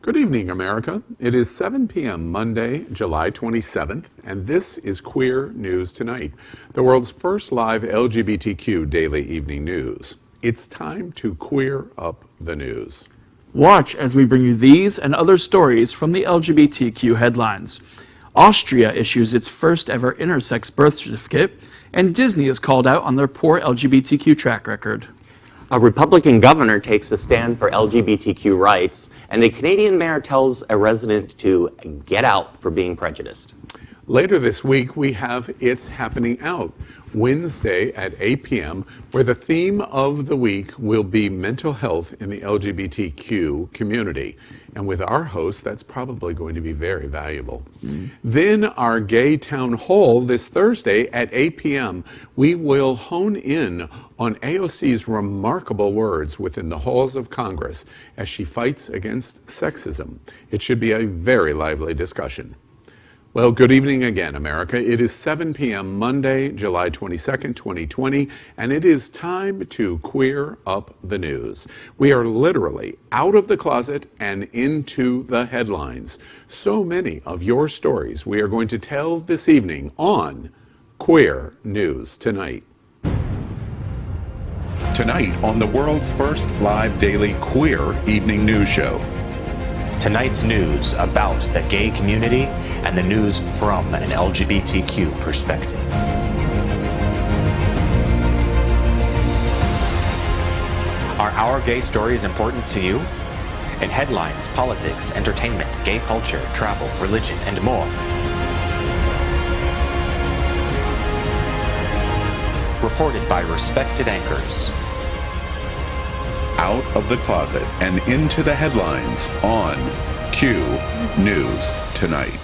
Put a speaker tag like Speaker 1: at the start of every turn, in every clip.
Speaker 1: Good evening, America. It is 7 p.m. Monday, July 27th, and this is Queer News Tonight, the world's first live LGBTQ daily evening news. It's time to queer up the news.
Speaker 2: Watch as we bring you these and other stories from the LGBTQ headlines. Austria issues its first ever intersex birth certificate, and Disney is called out on their poor LGBTQ track record.
Speaker 3: A Republican governor takes a stand for LGBTQ rights, and a Canadian mayor tells a resident to get out for being prejudiced.
Speaker 1: Later this week, we have It's Happening Out, Wednesday at 8 p.m., where the theme of the week will be mental health in the LGBTQ community. And with our host, that's probably going to be very valuable. Then our gay town hall this Thursday at 8 p.m., we will hone in on AOC's remarkable words within the halls of Congress as she fights against sexism. It should be a very lively discussion. Well, good evening again, America. It is 7 p.m. Monday, July 22nd, 2020, and it is time to queer up the news. We are literally out of the closet and into the headlines. So many of your stories we are going to tell this evening on Queer News Tonight. Tonight on the world's first live daily queer evening news show.
Speaker 4: Tonight's news about the gay community and the news from an LGBTQ perspective. Are our gay stories important to you? In headlines, politics, entertainment, gay culture, travel, religion, and more. Reported by respected anchors.
Speaker 1: Out of the closet and into the headlines on Q News Tonight.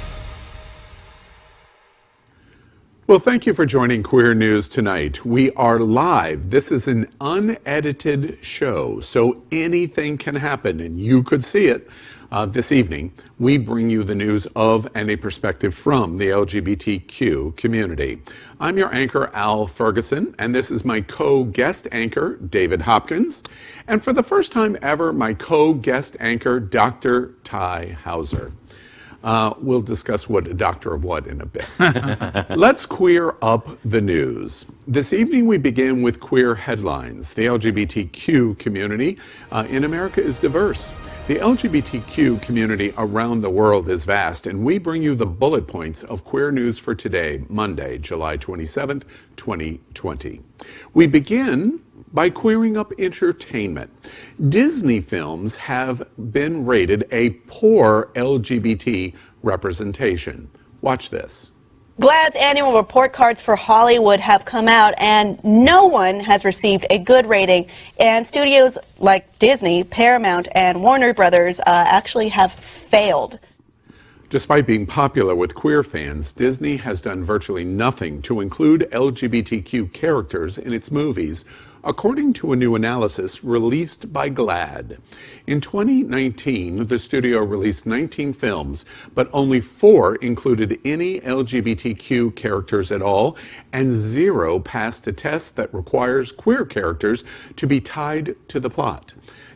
Speaker 1: Well, thank you for joining Queer News Tonight. We are live. This is an unedited show, so anything can happen, and you could see it. This evening, we bring you the news of and a perspective from the LGBTQ community. I'm your anchor, Al Ferguson, and this is my co-guest anchor, David Hopkins. And for the first time ever, my co-guest anchor, Dr. Ty Hauser. We'll discuss what a doctor of what in a bit. Let's queer up the news. This evening we begin with queer headlines. The LGBTQ community in America is diverse. The LGBTQ community around the world is vast, and we bring you the bullet points of queer news for today, Monday, July 27th, 2020. We begin by queering up entertainment. Disney films have been rated a poor LGBT representation. Watch this.
Speaker 5: GLAAD's annual report cards for Hollywood have come out, and no one has received a good rating. And studios like Disney, Paramount, and Warner Brothers actually have failed.
Speaker 1: Despite being popular with queer fans, Disney has done virtually nothing to include LGBTQ characters in its movies, according to a new analysis released by GLAAD. In 2019, the studio released 19 films, but only 4 included any LGBTQ characters at all, and 0 passed a test that requires queer characters to be tied to the plot.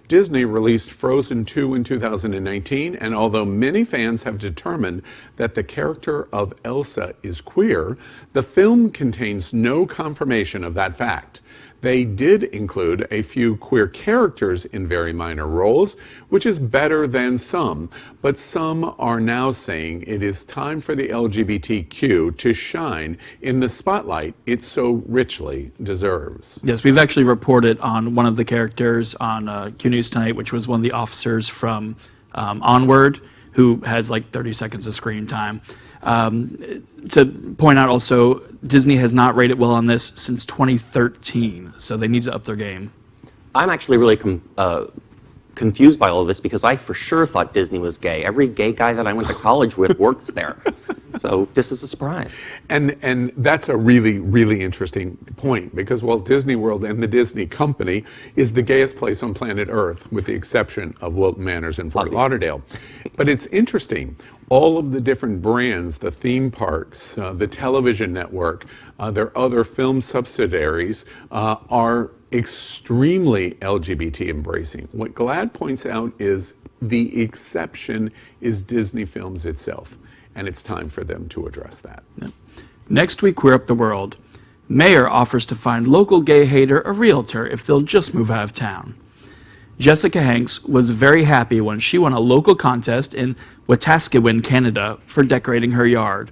Speaker 1: Disney released Frozen 2 in 2019, and although many fans have determined that the character of Elsa is queer, the film contains no confirmation of that fact. They did include a few queer characters in very minor roles, which is better than some, but some are now saying it is time for the LGBTQ to shine in the spotlight it so richly deserves.
Speaker 2: Yes, we've actually reported on one of the characters on Q News Tonight, which was one of the officers from Onward, who has like 30 seconds of screen time. To point out also, Disney has not rated well on this since 2013, so they need to up their game.
Speaker 3: I'm actually really confused by all of this because I for sure thought Disney was gay. Every gay guy that I went to college with works there. So this is a surprise.
Speaker 1: And that's a really, really interesting point, because Walt Disney World and the Disney Company is the gayest place on planet Earth, with the exception of Wilton Manors in Fort Lauderdale. But it's interesting. All of the different brands, the theme parks, the television network, their other film subsidiaries are extremely LGBT embracing. What GLAAD points out is the exception is Disney Films itself, and it's time for them to address that.
Speaker 2: Yeah. Next week, Queer Up the World. Mayor offers to find local gay hater a realtor if they'll just move out of town. Jessica Hanks was very happy when she won a local contest in Wetaskiwin, Canada, for decorating her yard.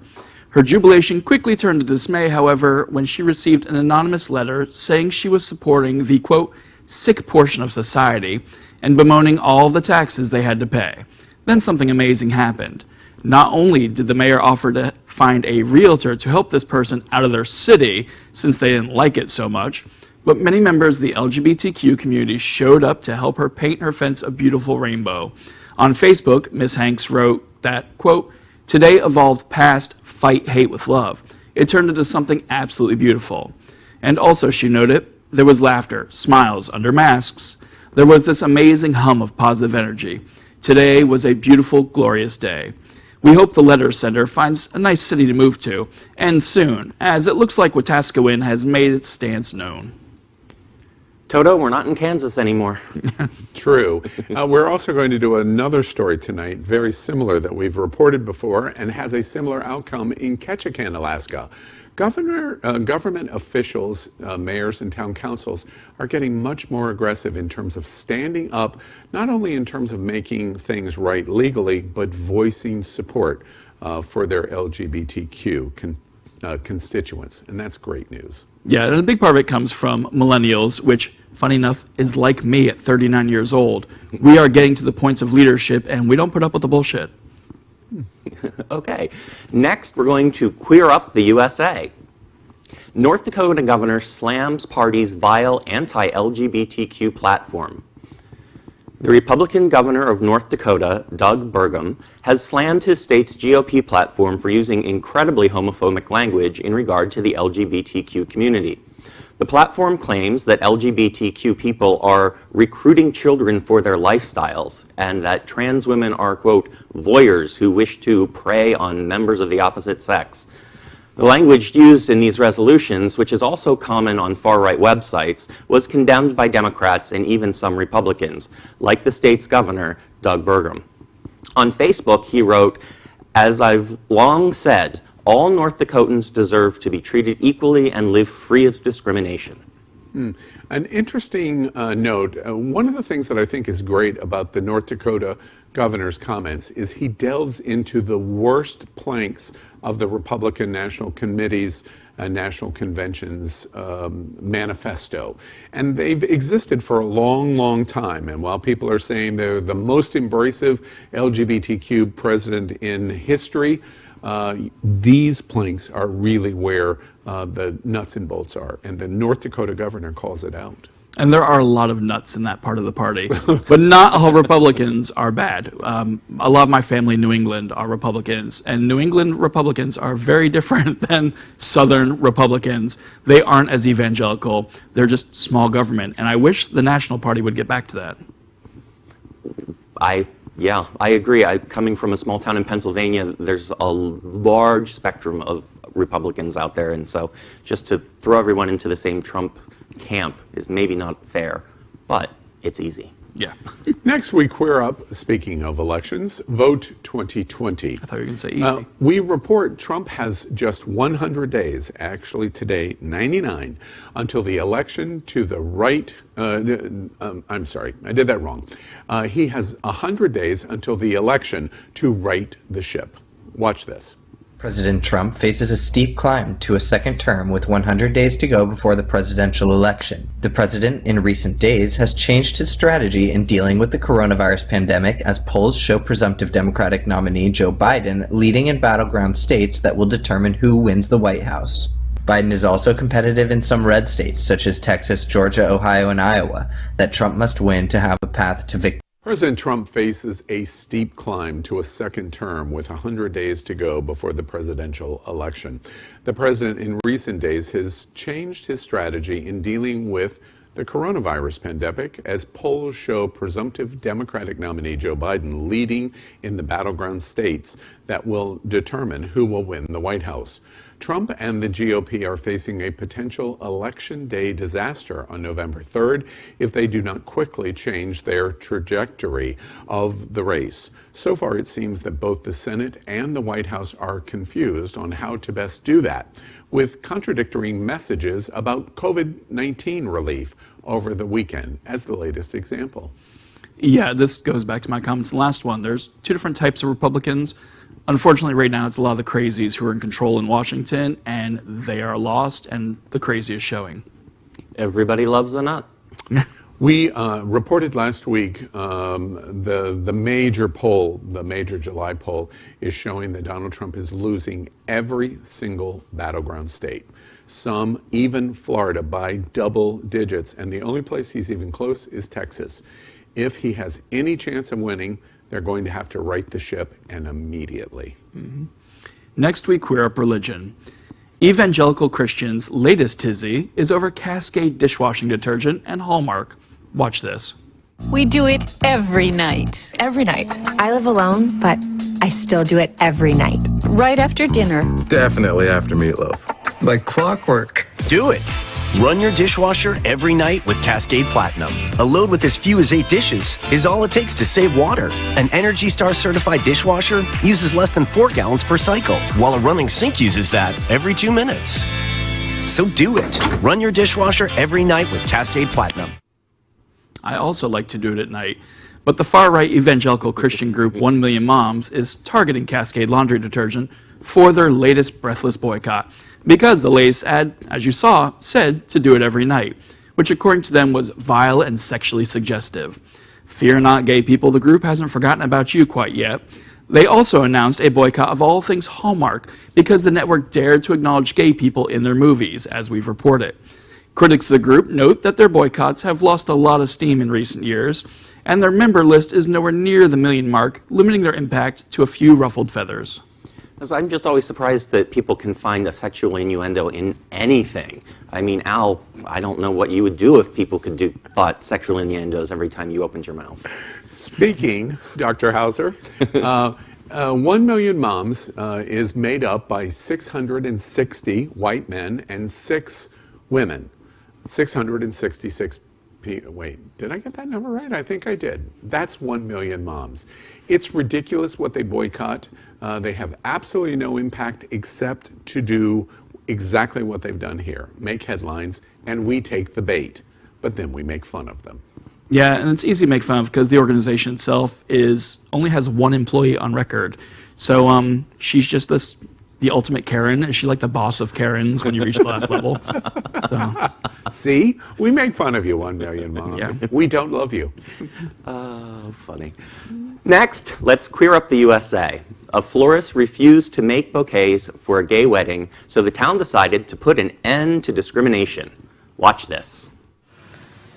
Speaker 2: Her jubilation quickly turned to dismay, however, when she received an anonymous letter saying she was supporting the, quote, sick portion of society and bemoaning all the taxes they had to pay. Then something amazing happened. Not only did the mayor offer to find a realtor to help this person out of their city since they didn't like it so much, but many members of the LGBTQ community showed up to help her paint her fence a beautiful rainbow. On Facebook, Ms. Hanks wrote that, quote, today evolved past fight hate with love. It turned into something absolutely beautiful. And also, she noted, there was laughter, smiles under masks. There was this amazing hum of positive energy. Today was a beautiful, glorious day. We hope the letter sender finds a nice city to move to, and soon, as it looks like Wetaskiwin has made its stance known.
Speaker 3: Toto, we're not in Kansas anymore.
Speaker 1: True. We're also going to do another story tonight, very similar that we've reported before and has a similar outcome in Ketchikan, Alaska. Government officials, mayors and town councils are getting much more aggressive in terms of standing up, not only in terms of making things right legally, but voicing support for their LGBTQ constituents, and that's great news.
Speaker 2: Yeah, and a big part of it comes from millennials, which, funny enough, is like me at 39 years old. We are getting to the points of leadership, and we don't put up with the bullshit.
Speaker 3: Okay. Next, we're going to queer up the USA. North Dakota governor slams party's vile anti-LGBTQ platform. The Republican governor of North Dakota, Doug Burgum, has slammed his state's GOP platform for using incredibly homophobic language in regard to the LGBTQ community. The platform claims that LGBTQ people are recruiting children for their lifestyles and that trans women are, quote, voyeurs who wish to prey on members of the opposite sex. The language used in these resolutions, which is also common on far-right websites, was condemned by Democrats and even some Republicans, like the state's governor, Doug Burgum. On Facebook, he wrote, as I've long said, all North Dakotans deserve to be treated equally and live free of discrimination.
Speaker 1: An interesting note, one of the things that I think is great about the North Dakota governor's comments is he delves into the worst planks of the Republican National Committee's National Convention's manifesto. And they've existed for a long, long time. And while people are saying they're the most embracive LGBTQ president in history, these planks are really where the nuts and bolts are, and the North Dakota governor calls it out.
Speaker 2: And there are a lot of nuts in that part of the party, but not all Republicans are bad. A lot of my family in New England are Republicans, and New England Republicans are very different than Southern Republicans. They aren't as evangelical. They're just small government, and I wish the National Party would get back to that.
Speaker 3: Yeah, I agree. Coming from a small town in Pennsylvania, there's a large spectrum of Republicans out there, and so just to throw everyone into the same Trump camp is maybe not fair, but it's easy.
Speaker 2: Yeah.
Speaker 1: Next we queer up, speaking of elections, Vote 2020.
Speaker 2: I thought you were going to say easy.
Speaker 1: We report Trump has just 100 days, actually today 99, until the election to the right. I'm sorry, I did that wrong. He has 100 days until the election to right the ship. Watch this.
Speaker 6: President Trump faces a steep climb to a second term with 100 days to go before the presidential election. The president, in recent days, has changed his strategy in dealing with the coronavirus pandemic as polls show presumptive Democratic nominee Joe Biden leading in battleground states that will determine who wins the White House. Biden is also competitive in some red states, such as Texas, Georgia, Ohio, and Iowa, that Trump must win to have a path to victory.
Speaker 1: President Trump faces a steep climb to a second term with 100 days to go before the presidential election. The president in recent days has changed his strategy in dealing with the coronavirus pandemic as polls show presumptive Democratic nominee Joe Biden leading in the battleground states that will determine who will win the White House. Trump and the GOP are facing a potential Election Day disaster on November 3rd if they do not quickly change their trajectory of the race. So far, it seems that both the Senate and the White House are confused on how to best do that, with contradictory messages about COVID-19 relief over the weekend as the latest example.
Speaker 2: Yeah, this goes back to my comments in the last one. There's two different types of Republicans. Unfortunately, right now, it's a lot of the crazies who are in control in Washington, and they are lost, and the crazy is showing.
Speaker 3: Everybody loves a nut.
Speaker 1: We reported last week the major poll, the major July poll, is showing that Donald Trump is losing every single battleground state. Some, even Florida, by double digits. And the only place he's even close is Texas. If he has any chance of winning, they're going to have to right the ship, and immediately.
Speaker 2: Mm-hmm. Next week, Queer Up Religion. Evangelical Christians' latest tizzy is over Cascade dishwashing detergent and Hallmark. Watch this.
Speaker 7: We do it every night.
Speaker 8: Every night. I live alone, but I still do it every night.
Speaker 7: Right after dinner.
Speaker 9: Definitely after meatloaf. Like clockwork.
Speaker 10: Do it. Run your dishwasher every night with Cascade Platinum. A load with as few as 8 dishes is all it takes to save water. An Energy Star certified dishwasher uses less than 4 gallons per cycle, while a running sink uses that every 2 minutes. So do it. Run your dishwasher every night with Cascade Platinum.
Speaker 2: I also like to do it at night, but the far-right evangelical Christian group 1 Million Moms is targeting Cascade laundry detergent for their latest breathless boycott, because the latest ad, as you saw, said to do it every night, which according to them was vile and sexually suggestive. Fear not, gay people, the group hasn't forgotten about you quite yet. They also announced a boycott of all things Hallmark because the network dared to acknowledge gay people in their movies, as we've reported. Critics of the group note that their boycotts have lost a lot of steam in recent years, and their member list is nowhere near the million mark, limiting their impact to a few ruffled feathers.
Speaker 3: I'm just always surprised that people can find a sexual innuendo in anything. I mean, Al, I don't know what you would do if people could thought sexual innuendos every time you opened your mouth.
Speaker 1: Speaking, Dr. Hauser, 1 Million Moms is made up by 660 white men and 6 women. 666 people. Wait, did I get that number right? I think I did. That's 1 Million Moms. It's ridiculous what they boycott. They have absolutely no impact except to do exactly what they've done here, make headlines, and we take the bait, but then we make fun of them.
Speaker 2: Yeah, and it's easy to make fun of because the organization itself only has 1 employee on record. So she's just the ultimate Karen. Is she like the boss of Karens when you reach the last level? So.
Speaker 1: See? We make fun of you, 1 Million Moms.
Speaker 2: Yeah.
Speaker 1: We don't love you.
Speaker 3: Oh, funny. Next, let's queer up the USA. A florist refused to make bouquets for a gay wedding, so the town decided to put an end to discrimination. Watch this.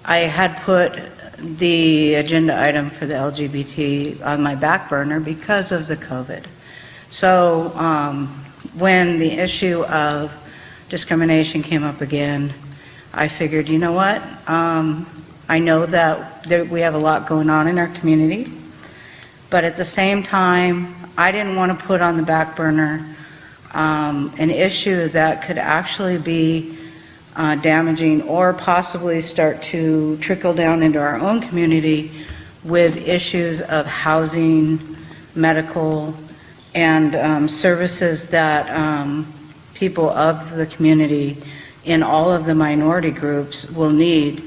Speaker 11: I had put the agenda item for the LGBT on my back burner because of the COVID. So when the issue of discrimination came up again, I figured, you know what? I know that we have a lot going on in our community, but at the same time, I didn't want to put on the back burner an issue that could actually be damaging or possibly start to trickle down into our own community with issues of housing, medical, and services that people of the community in all of the minority groups will need.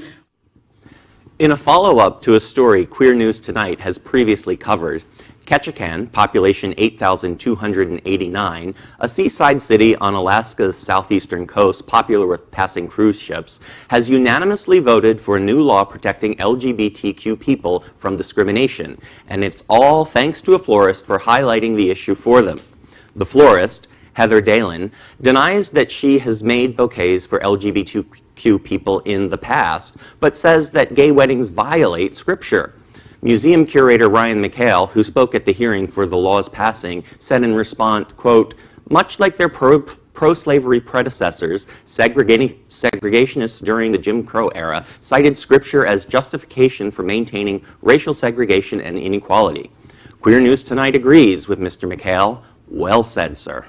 Speaker 3: In a follow-up to a story Queer News Tonight has previously covered, Ketchikan, population 8,289, a seaside city on Alaska's southeastern coast popular with passing cruise ships, has unanimously voted for a new law protecting LGBTQ people from discrimination, and it's all thanks to a florist for highlighting the issue for them. The florist, Heather Dalen, denies that she has made bouquets for LGBTQ people in the past, but says that gay weddings violate Scripture. Museum curator Ryan McHale, who spoke at the hearing for the law's passing, said in response, quote, much like their pro-slavery predecessors, segregationists during the Jim Crow era cited Scripture as justification for maintaining racial segregation and inequality. Queer News Tonight agrees with Mr. McHale. Well said, sir.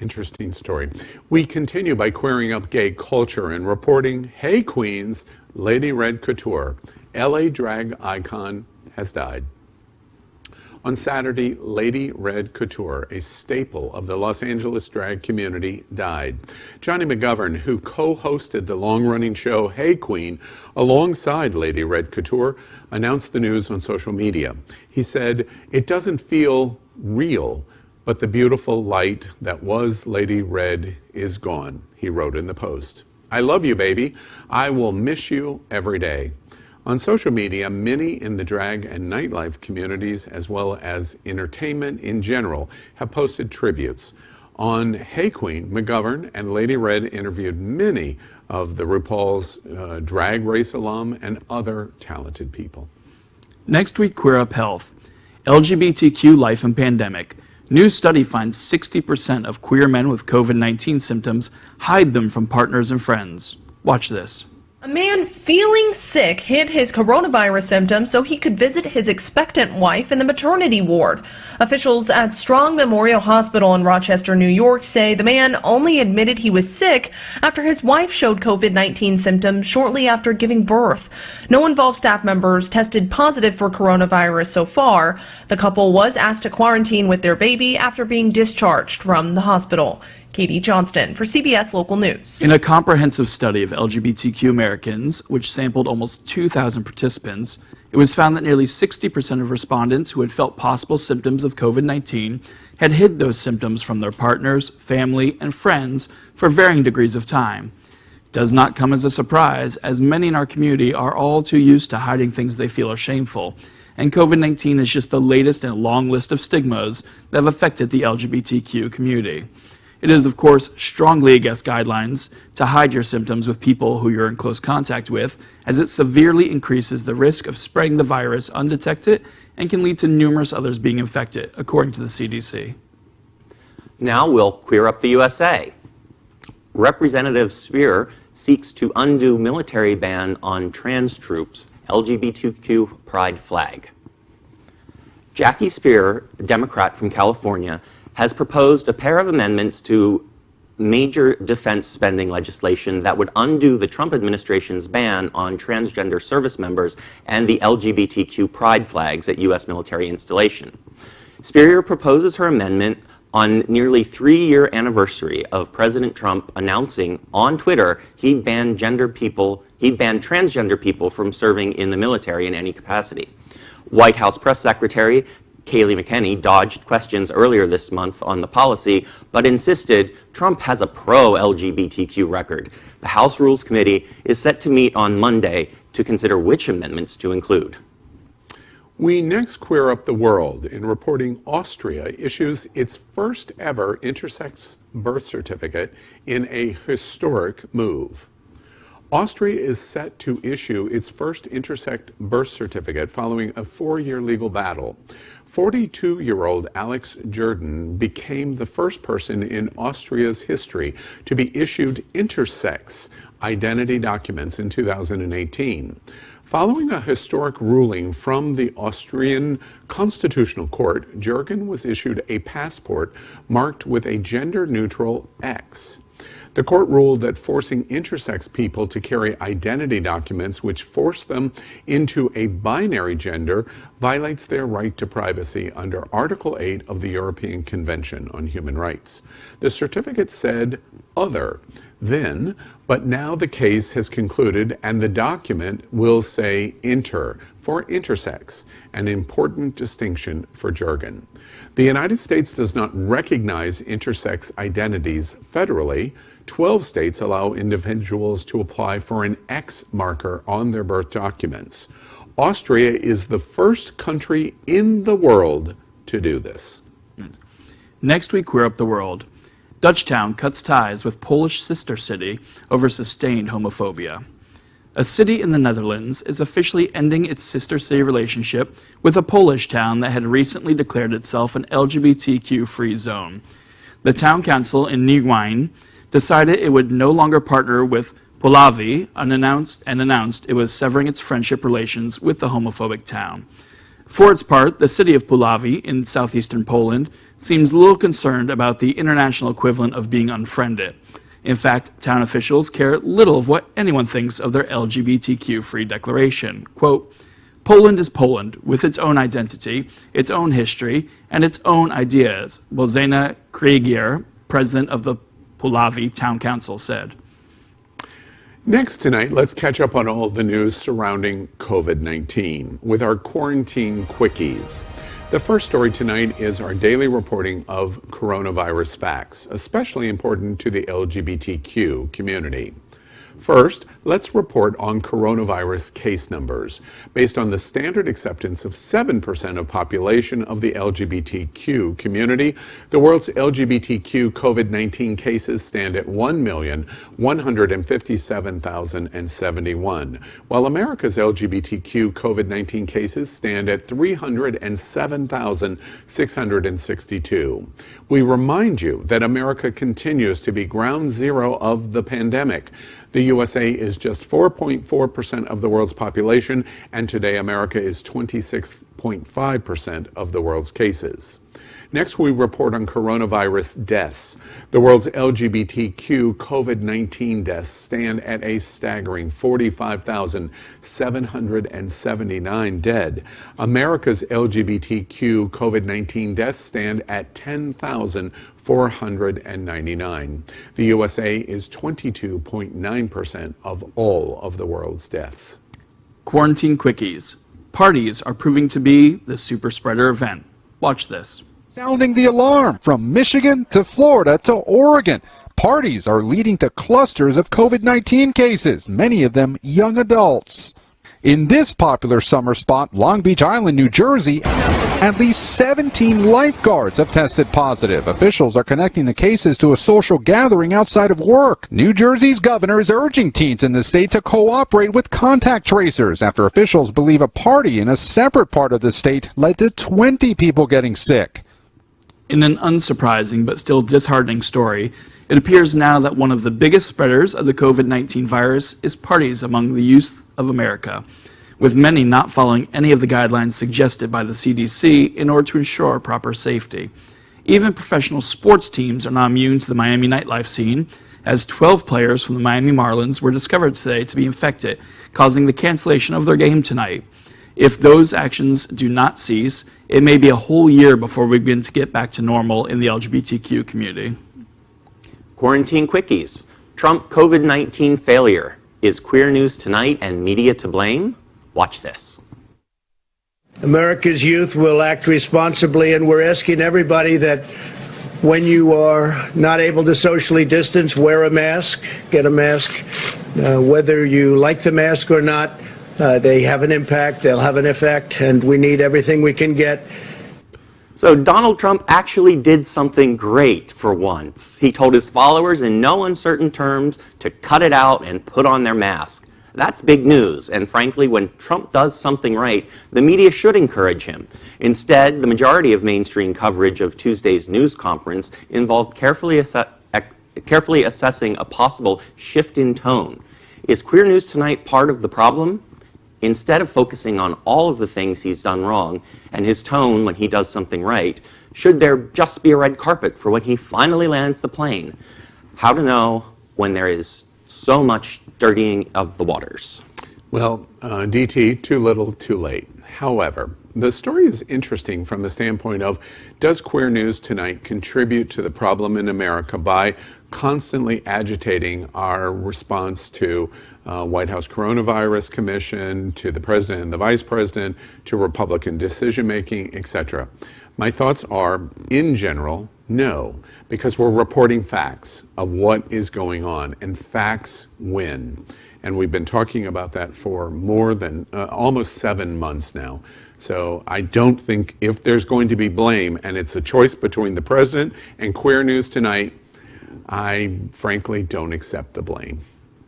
Speaker 1: Interesting story. We continue by queering up gay culture and reporting, hey queens, Lady Red Couture, LA drag icon, has died. On Saturday, Lady Red Couture, a staple of the Los Angeles drag community, died. Johnny McGovern, who co-hosted the long-running show Hey Queen alongside Lady Red Couture, announced the news on social media. He said, "It doesn't feel real, but the beautiful light that was Lady Red is gone," he wrote in the post. "I love you, baby. I will miss you every day." On social media, many in the drag and nightlife communities, as well as entertainment in general, have posted tributes. On Hey Queen, McGovern and Lady Red interviewed many of the RuPaul's Drag Race alum and other talented people.
Speaker 2: Next week, Queer Up Health, LGBTQ life and pandemic. New study finds 60% of queer men with COVID-19 symptoms hide them from partners and friends. Watch this.
Speaker 12: A man feeling sick hid his coronavirus symptoms so he could visit his expectant wife in the maternity ward. Officials at Strong Memorial Hospital in Rochester, New York say the man only admitted he was sick after his wife showed COVID-19 symptoms shortly after giving birth. No involved staff members tested positive for coronavirus so far. The couple was asked to quarantine with their baby after being discharged from the hospital. Katie Johnston for CBS Local News.
Speaker 2: In a comprehensive study of LGBTQ Americans, which sampled almost 2,000 participants, it was found that nearly 60% of respondents who had felt possible symptoms of COVID-19 had hid those symptoms from their partners, family, and friends for varying degrees of time. It does not come as a surprise, as many in our community are all too used to hiding things they feel are shameful, and COVID-19 is just the latest in a long list of stigmas that have affected the LGBTQ community. It is, of course, strongly against guidelines to hide your symptoms with people who you're in close contact with, as it severely increases the risk of spreading the virus undetected and can lead to numerous others being infected, according to the CDC.
Speaker 3: Now we'll queer up the USA. Representative Speer seeks to undo military ban on trans troops, LGBTQ pride flag. Jackie Speer, Democrat from California, has proposed a pair of amendments to major defense spending legislation that would undo the Trump administration's ban on transgender service members and the LGBTQ pride flags at U.S. military installation. Speer proposes her amendment on nearly 3-year anniversary of President Trump announcing on Twitter he'd ban transgender people from serving in the military in any capacity. White House Press Secretary Kayleigh McEnany dodged questions earlier this month on the policy, but insisted Trump has a pro-LGBTQ record. The House Rules Committee is set to meet on Monday to consider which amendments to include.
Speaker 1: We next queer up the world in reporting Austria issues its first ever intersex birth certificate in a historic move. Austria is set to issue its first intersex birth certificate following a 4-year legal battle. 42-year-old Alex Jordan became the first person in Austria's history to be issued intersex identity documents in 2018. Following a historic ruling from the Austrian Constitutional Court, Jordan was issued a passport marked with a gender-neutral X. The court ruled that forcing intersex people to carry identity documents which force them into a binary gender violates their right to privacy under Article 8 of the European Convention on Human Rights. The certificate said other then, but now the case has concluded and the document will say inter for intersex, an important distinction for jargon. The United States does not recognize intersex identities federally. 12 states allow individuals to apply for an X marker on their birth documents. Austria is the first country in the world to do this.
Speaker 2: Next week, Queer Up the World. Dutchtown cuts ties with Polish sister city over sustained homophobia. A city in the Netherlands is officially ending its sister city relationship with a Polish town that had recently declared itself an LGBTQ-free zone. The town council in Nieuwegein decided it would no longer partner with Polawi and announced it was severing its friendship relations with the homophobic town. For its part, the city of Puławy in southeastern Poland seems little concerned about the international equivalent of being unfriended. In fact, town officials care little of what anyone thinks of their LGBTQ-free declaration. Quote, Poland is Poland, with its own identity, its own history, and its own ideas, Bożena Kriegier, president of the Puławy Town Council, said.
Speaker 1: Next tonight, let's catch up on all the news surrounding COVID-19 with our Quarantine Quickies. The first story tonight is our daily reporting of coronavirus facts, especially important to the LGBTQ community. First, let's report on coronavirus case numbers. Based on the standard acceptance of 7% of population of the LGBTQ community, the world's LGBTQ COVID-19 cases stand at 1,157,071, while America's LGBTQ COVID-19 cases stand at 307,662. We remind you that America continues to be ground zero of the pandemic. The USA is just 4.4% of the world's population, and today America is 26.5% of the world's cases. Next, we report on coronavirus deaths. The world's LGBTQ COVID-19 deaths stand at a staggering 45,779 dead. America's LGBTQ COVID-19 deaths stand at 10,499. The USA is 22.9% of all of the world's deaths.
Speaker 2: Quarantine Quickies. Parties are proving to be the super spreader event. Watch this.
Speaker 13: Sounding the alarm from Michigan to Florida to Oregon. Parties are leading to clusters of COVID-19 cases, many of them young adults. In this popular summer spot, Long Beach Island, New Jersey, at least 17 lifeguards have tested positive. Officials are connecting the cases to a social gathering outside of work. New Jersey's governor is urging teens in the state to cooperate with contact tracers after officials believe a party in a separate part of the state led to 20 people getting sick.
Speaker 2: In an unsurprising but still disheartening story, it appears now that one of the biggest spreaders of the COVID-19 virus is parties among the youth of America, with many not following any of the guidelines suggested by the CDC in order to ensure proper safety. Even professional sports teams are not immune to the Miami nightlife scene, as 12 players from the Miami Marlins were discovered today to be infected, causing the cancellation of their game tonight. If those actions do not cease, it may be a whole year before we begin to get back to normal in the LGBTQ community.
Speaker 3: Quarantine Quickies. Trump COVID-19 failure. Is Queer News Tonight and media to blame? Watch this.
Speaker 14: America's youth will act responsibly, and we're asking everybody that when you are not able to socially distance, wear a mask, get a mask. Whether you like the mask or not, they have an impact, they'll have an effect, and we need everything we can get.
Speaker 3: So Donald Trump actually did something great for once. He told his followers in no uncertain terms to cut it out and put on their mask. That's big news, and frankly, when Trump does something right, the media should encourage him. Instead, the majority of mainstream coverage of Tuesday's news conference involved carefully assessing a possible shift in tone. Is Queer News Tonight part of the problem? Instead of focusing on all of the things he's done wrong and his tone when he does something right, should there just be a red carpet for when he finally lands the plane? How to know when there is so much dirtying of the waters?
Speaker 1: Well, DT, too little, too late. However, the story is interesting from the standpoint of, does Queer News Tonight contribute to the problem in America by constantly agitating our response to White House Coronavirus Commission, to the President and the Vice President, to Republican decision-making, etc.? My thoughts are, in general, no, because we're reporting facts of what is going on, and facts win. And we've been talking about that for more than almost 7 months now. So I don't think if there's going to be blame, and it's a choice between the President and Queer News Tonight, I frankly don't accept the blame.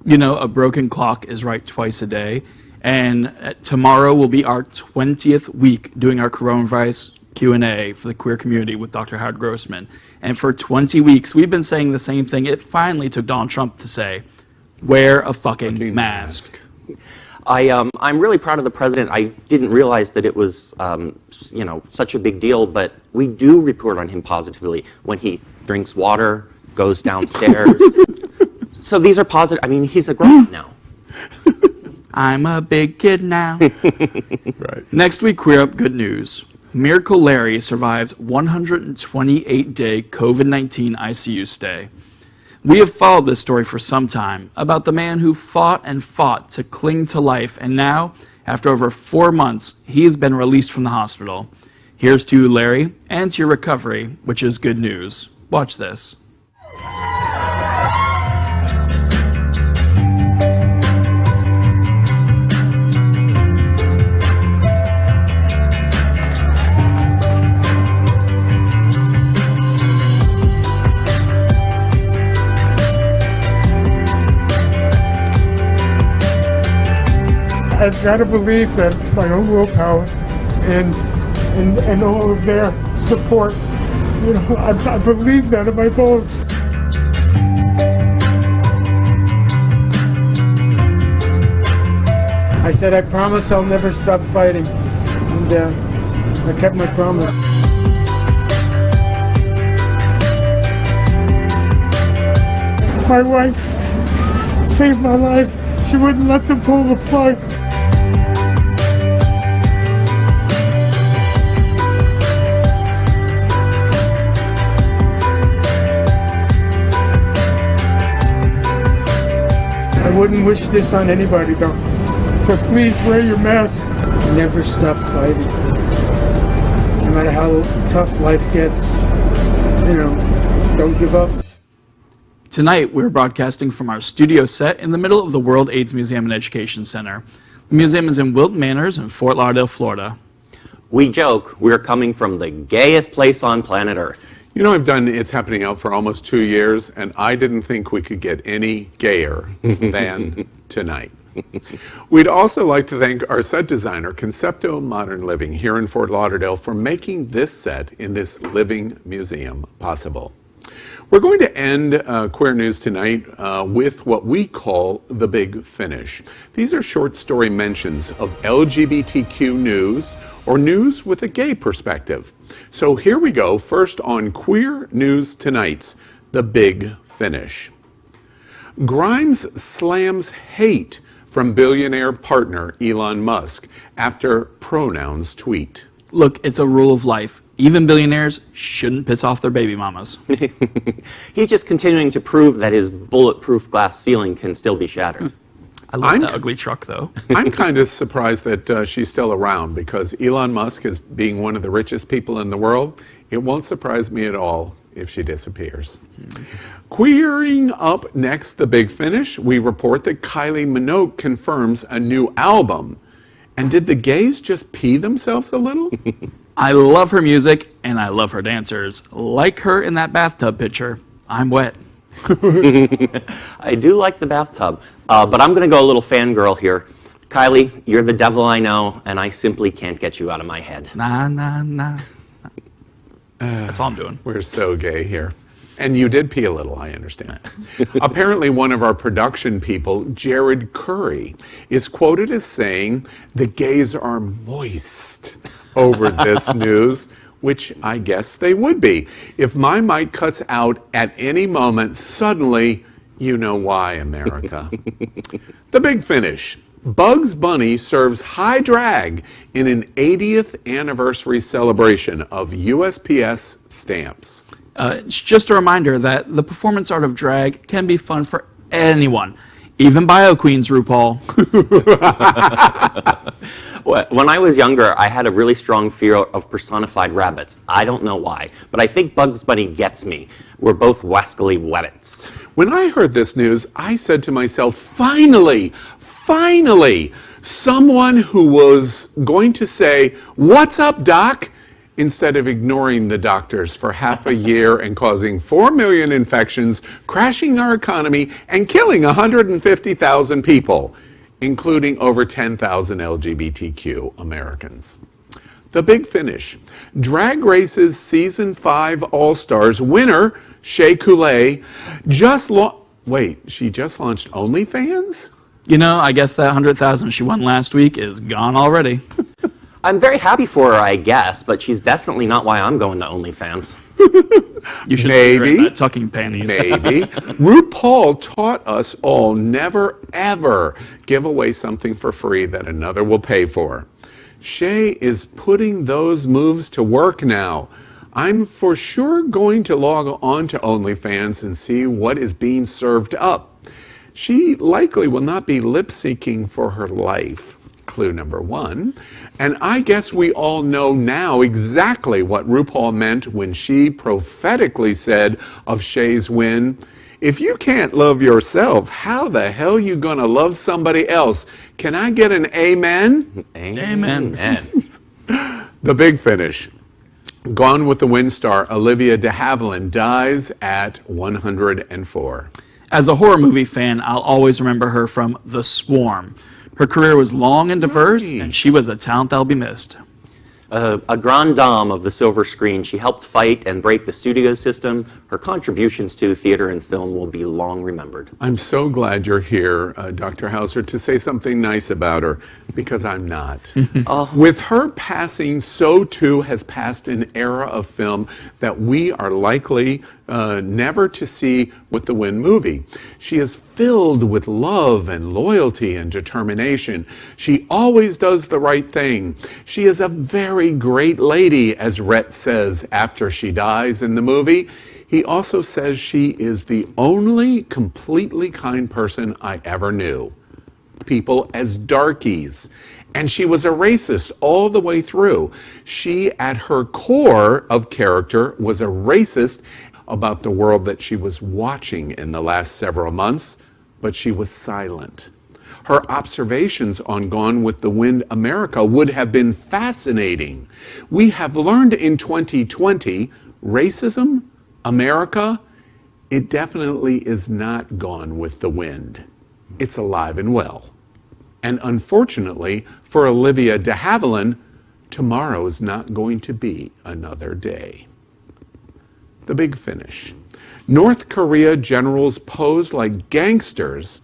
Speaker 2: You know, a broken clock is right twice a day, and tomorrow will be our 20th week doing our coronavirus Q&A for the queer community with Dr. Howard Grossman. And for 20 weeks, we've been saying the same thing. It finally took Donald Trump to say, wear a fucking mask.
Speaker 3: I'm really proud of the president. I didn't realize that it was, such a big deal, but we do report on him positively when he drinks water, goes downstairs. So these are positive. I mean, he's a grown-up now.
Speaker 2: I'm a big kid now.
Speaker 1: Right.
Speaker 2: Next week, Queer Up Good News. Miracle Larry survives 128-day COVID-19 ICU stay. We have followed this story for some time about the man who fought and fought to cling to life, and now, after over 4 months, he has been released from the hospital. Here's to you, Larry, and to your recovery, which is good news. Watch this.
Speaker 15: I've got to believe that it's my own willpower and all of their support. You know, I believe that in my bones. I said, I promise I'll never stop fighting. And I kept my promise. My wife saved my life. She wouldn't let them pull the plug. I wouldn't wish this on anybody though. So please wear your mask. Never stop fighting. No matter how tough life gets, don't give up.
Speaker 2: Tonight, we're broadcasting from our studio set in the middle of the World AIDS Museum and Education Center. The museum is in Wilton Manors in Fort Lauderdale, Florida.
Speaker 3: We joke we're coming from the gayest place on planet Earth.
Speaker 1: You know, I've done It's Happening Out for almost 2 years, and I didn't think we could get any gayer than tonight. We'd also like to thank our set designer, Concepto Modern Living, here in Fort Lauderdale, for making this set in this living museum possible. We're going to end Queer News tonight with what we call the Big Finish. These are short story mentions of LGBTQ news or news with a gay perspective. So here we go, first on Queer News Tonight's The Big Finish. Grimes slams hate from billionaire partner Elon Musk after pronouns tweet.
Speaker 2: Look, it's a rule of life. Even billionaires shouldn't piss off their baby mamas.
Speaker 3: He's just continuing to prove that his bulletproof glass ceiling can still be shattered.
Speaker 2: I love that ugly truck, though.
Speaker 1: I'm kind of surprised that she's still around, because Elon Musk is being one of the richest people in the world. It won't surprise me at all if she disappears. Queering up next, The Big Finish, we report that Kylie Minogue confirms a new album. And did the gays just pee themselves a little?
Speaker 2: I love her music, and I love her dancers. Like her in that bathtub picture. I'm wet.
Speaker 3: I do like the bathtub, but I'm going to go a little fangirl here. Kylie, you're the devil I know, and I simply can't get you out of my head.
Speaker 2: Nah, nah, nah. That's all I'm doing.
Speaker 1: We're so gay here. And you did pee a little, I understand. Apparently, one of our production people, Jared Curry, is quoted as saying, the gays are moist over this news, which I guess they would be. If my mic cuts out at any moment, suddenly, you know why, America. The Big Finish. Bugs Bunny serves high drag in an 80th anniversary celebration of USPS stamps.
Speaker 2: It's just a reminder that the performance art of drag can be fun for anyone, even bio queens, RuPaul.
Speaker 3: When I was younger, I had a really strong fear of personified rabbits. I don't know why, but I think Bugs Bunny gets me. We're both wascally webbits.
Speaker 1: When I heard this news, I said to myself, finally, someone who was going to say, "What's up, Doc?" instead of ignoring the doctors for half a year and causing 4 million infections, crashing our economy, and killing 150,000 people, including over 10,000 LGBTQ Americans. The Big Finish. Drag Race's Season 5 All-Stars winner, Shea Coulee, she just launched OnlyFans?
Speaker 2: You know, I guess that 100,000 she won last week is gone already.
Speaker 3: I'm very happy for her, I guess, but she's definitely not why I'm going to OnlyFans.
Speaker 2: You should
Speaker 1: Maybe.
Speaker 2: that tucking panties.
Speaker 1: Maybe. RuPaul taught us all never, ever give away something for free that another will pay for. Shay is putting those moves to work now. I'm for sure going to log on to OnlyFans and see what is being served up. She likely will not be lip-syncing for her life. Clue number one. And I guess we all know now exactly what RuPaul meant when she prophetically said of Shay's win, if you can't love yourself, how the hell you gonna love somebody else? Can I get an amen?
Speaker 3: Amen.
Speaker 1: The big finish. Gone with the Wind star Olivia de Havilland dies at 104.
Speaker 2: As a horror movie fan, I'll always remember her from The Swarm. Her career was long and diverse, and she was a talent that'll be missed.
Speaker 3: A grande dame of the silver screen, she helped fight and break the studio system. Her contributions to theater and film will be long remembered.
Speaker 1: I'm so glad you're here, Dr. Hauser, to say something nice about her, because I'm not. With her passing, so too has passed an era of film that we are likely never to see with the Wind movie. She is filled with love and loyalty and determination. She always does the right thing. She is a very great lady, as Rhett says after she dies in the movie. He also says she is the only completely kind person I ever knew. People as darkies. And she was a racist all the way through. She, at her core of character, was a racist about the world that she was watching in the last several months, but she was silent. Her observations on Gone with the Wind America would have been fascinating. We have learned in 2020, racism, America, it definitely is not gone with the wind. It's alive and well. And unfortunately, for Olivia de Havilland, tomorrow is not going to be another day. The big finish. North Korea generals pose like gangsters.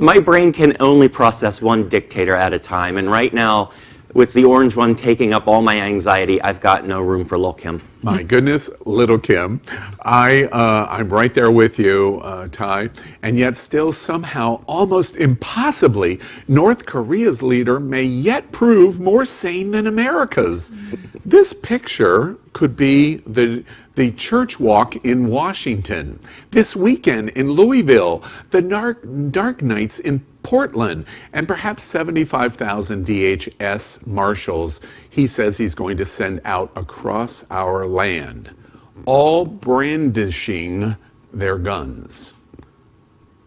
Speaker 3: My brain can only process one dictator at a time, and right now, with the orange one taking up all my anxiety, I've got no room for Lil Kim.
Speaker 1: My goodness, little Kim. I'm right there with you, Ty. And yet still somehow, almost impossibly, North Korea's leader may yet prove more sane than America's. This picture could be the church walk in Washington. This weekend in Louisville, the dark nights in Portland, and perhaps 75,000 DHS marshals he says he's going to send out across our land, all brandishing their guns.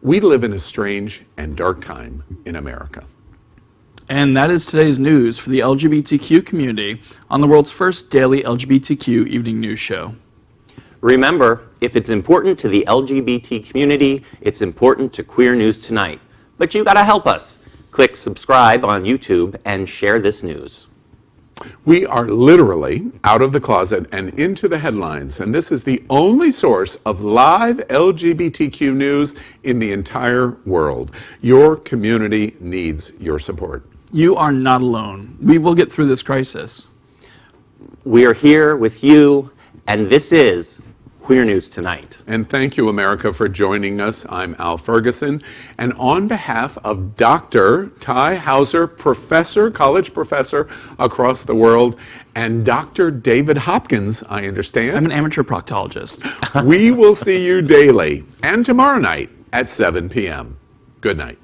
Speaker 1: We live in a strange and dark time in America.
Speaker 2: And that is today's news for the LGBTQ community on the world's first daily LGBTQ evening news show.
Speaker 3: Remember, if it's important to the LGBT community, it's important to Queer News Tonight. But you gotta help us. Click subscribe on YouTube and share this news.
Speaker 1: We are literally out of the closet and into the headlines, and this is the only source of live LGBTQ news in the entire world. Your community needs your support.
Speaker 2: You are not alone. We will get through this crisis.
Speaker 3: We are here with you, and this is Queer News Tonight.
Speaker 1: And thank you, America, for joining us. I'm Al Ferguson. And on behalf of Dr. Ty Hauser, college professor across the world, and Dr. David Hopkins, I understand.
Speaker 2: I'm an amateur proctologist.
Speaker 1: We will see you daily and tomorrow night at 7 p.m. Good night.